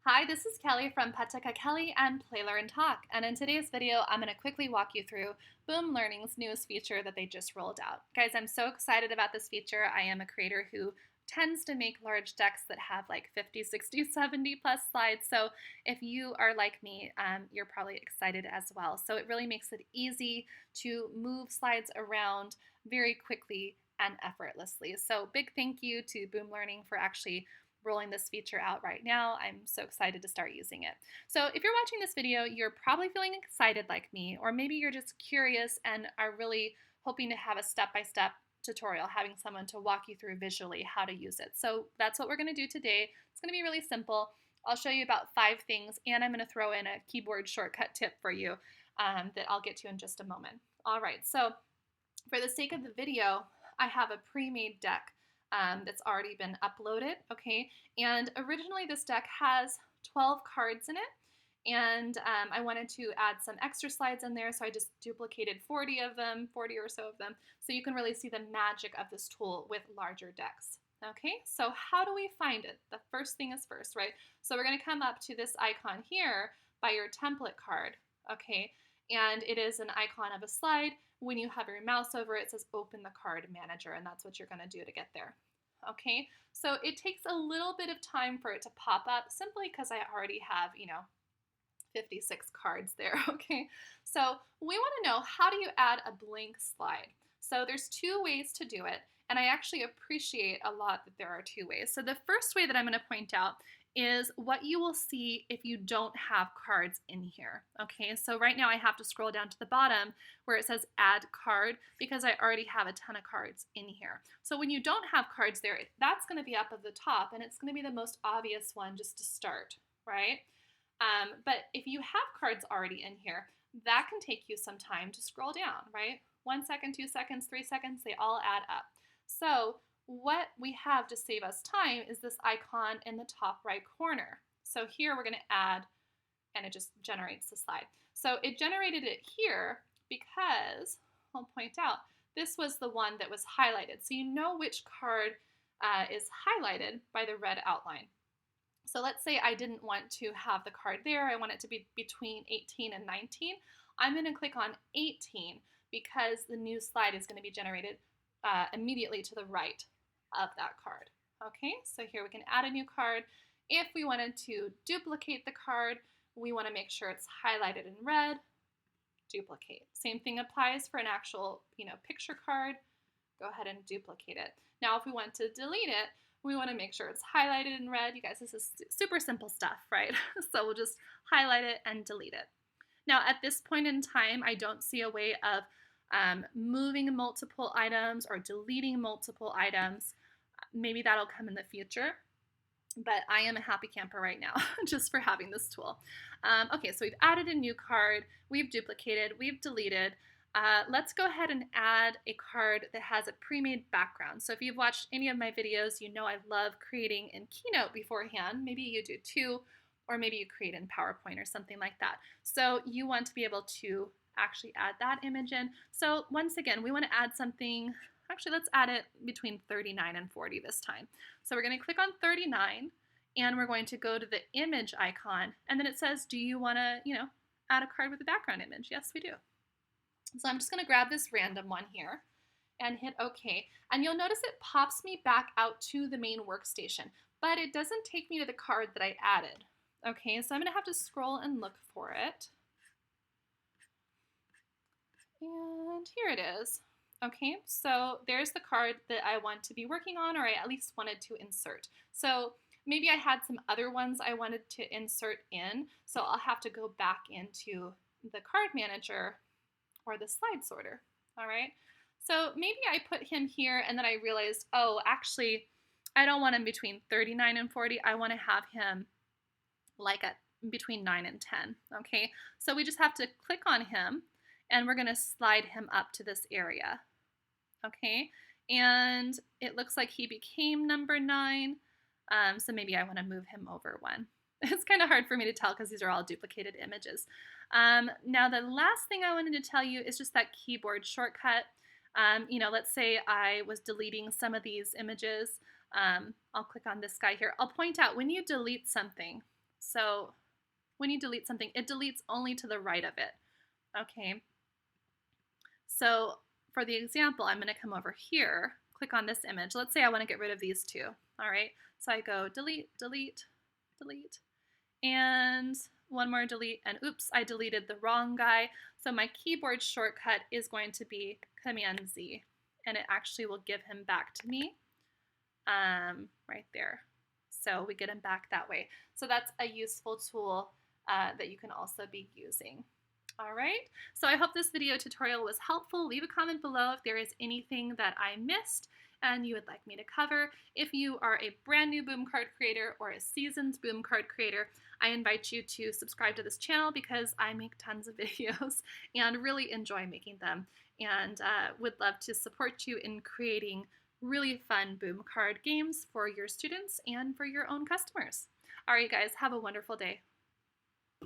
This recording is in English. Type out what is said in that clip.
Hi, this is Kelly from Pataka Kelly and Play Learn Talk, and in today's video I'm going to quickly walk you through Boom Learning's newest feature that they just rolled out. Guys, I'm so excited about this feature. I am a creator who tends to make large decks that have like 50, 60, 70 plus slides, so if you are like me, you're probably excited as well. So it really makes it easy to move slides around very quickly and effortlessly. So big thank you to Boom Learning for actually rolling this feature out right now. I'm so excited to start using it. So if you're watching this video, you're probably feeling excited like me, or maybe you're just curious and are really hoping to have a step-by-step tutorial, having someone to walk you through visually how to use it. So that's what we're going to do today. It's going to be really simple. I'll show you about 5 things, and I'm going to throw in a keyboard shortcut tip for you that I'll get to in just a moment. All right, so for the sake of the video, I have a pre-made deck that's already been uploaded, okay? And originally this deck has 12 cards in it, and I wanted to add some extra slides in there, so I just duplicated 40 of them, 40 or so of them, so you can really see the magic of this tool with larger decks. Okay, so how do we find it? The first thing is first, right? So we're going to come up to this icon here by your template card, okay? And it is an icon of a slide. When you have your mouse over it, it says open the card manager, and that's what you're going to do to get there. Okay, so it takes a little bit of time for it to pop up simply because I already have, 56 cards there, okay? So we want to know, how do you add a blank slide? So there's 2 ways to do it, and I actually appreciate a lot that there are 2 ways. So the first way that I'm going to point out is what you will see if you don't have cards in here. Okay, so right now I have to scroll down to the bottom where it says add card because I already have a ton of cards in here. So when you don't have cards there, that's going to be up at the top, and it's going to be the most obvious one just to start, right? But if you have cards already in here, that can take you some time to scroll down, right? 1 second, 2 seconds, 3 seconds, they all add up. So what we have to save us time is this icon in the top right corner. So here we're going to add, and it just generates the slide. So it generated it here because, I'll point out, this was the one that was highlighted. So you know which card is highlighted by the red outline. So let's say I didn't want to have the card there. I want it to be between 18 and 19. I'm going to click on 18 because the new slide is going to be generated immediately to the right of that card. Okay, so here we can add a new card. If we wanted to duplicate the card, we want to make sure it's highlighted in red, duplicate. Same thing applies for an actual, picture card. Go ahead and duplicate it. Now, if we want to delete it, we want to make sure it's highlighted in red. You guys, this is super simple stuff, right? So we'll just highlight it and delete it. Now, at this point in time, I don't see a way of moving multiple items or deleting multiple items. Maybe that'll come in the future, but I am a happy camper right now just for having this tool. Okay, so we've added a new card, we've duplicated, we've deleted. Let's go ahead and add a card that has a pre-made background. So if you've watched any of my videos, you know I love creating in Keynote beforehand. Maybe you do too, or maybe you create in PowerPoint or something like that. So you want to be able to actually add that image in. So once again, we want to add something. Actually, let's add it between 39 and 40 this time. So we're going to click on 39, and we're going to go to the image icon, and then it says, do you want to, add a card with a background image? Yes, we do. So I'm just going to grab this random one here and hit OK. And you'll notice it pops me back out to the main workstation, but it doesn't take me to the card that I added. Okay, so I'm going to have to scroll and look for it. And here it is. Okay, so there's the card that I want to be working on, or I at least wanted to insert. So maybe I had some other ones I wanted to insert in, so I'll have to go back into the card manager or the slide sorter. All right, so maybe I put him here and then I realized, oh, actually, I don't want him between 39 and 40. I want to have him like at between 9 and 10. Okay, so we just have to click on him, and we're going to slide him up to this area. Okay, and it looks like he became number 9, so maybe I want to move him over 1. It's kind of hard for me to tell because these are all duplicated images. Now the last thing I wanted to tell you is just that keyboard shortcut. Let's say I was deleting some of these images. I'll click on this guy here. I'll point out when you delete something, So when you delete something, it deletes only to the right of it. Okay. So for the example, I'm going to come over here, click on this image. Let's say I want to get rid of these two. All right. So I go delete, delete, delete, and one more delete, and oops, I deleted the wrong guy. So my keyboard shortcut is going to be Command Z, and it actually will give him back to me right there. So we get him back that way. So that's a useful tool that you can also be using. All right, so I hope this video tutorial was helpful. Leave a comment below if there is anything that I missed and you would like me to cover. If you are a brand new boom card creator or a seasoned boom card creator, I invite you to subscribe to this channel because I make tons of videos and really enjoy making them, and would love to support you in creating really fun boom card games for your students and for your own customers. All right, guys, have a wonderful day.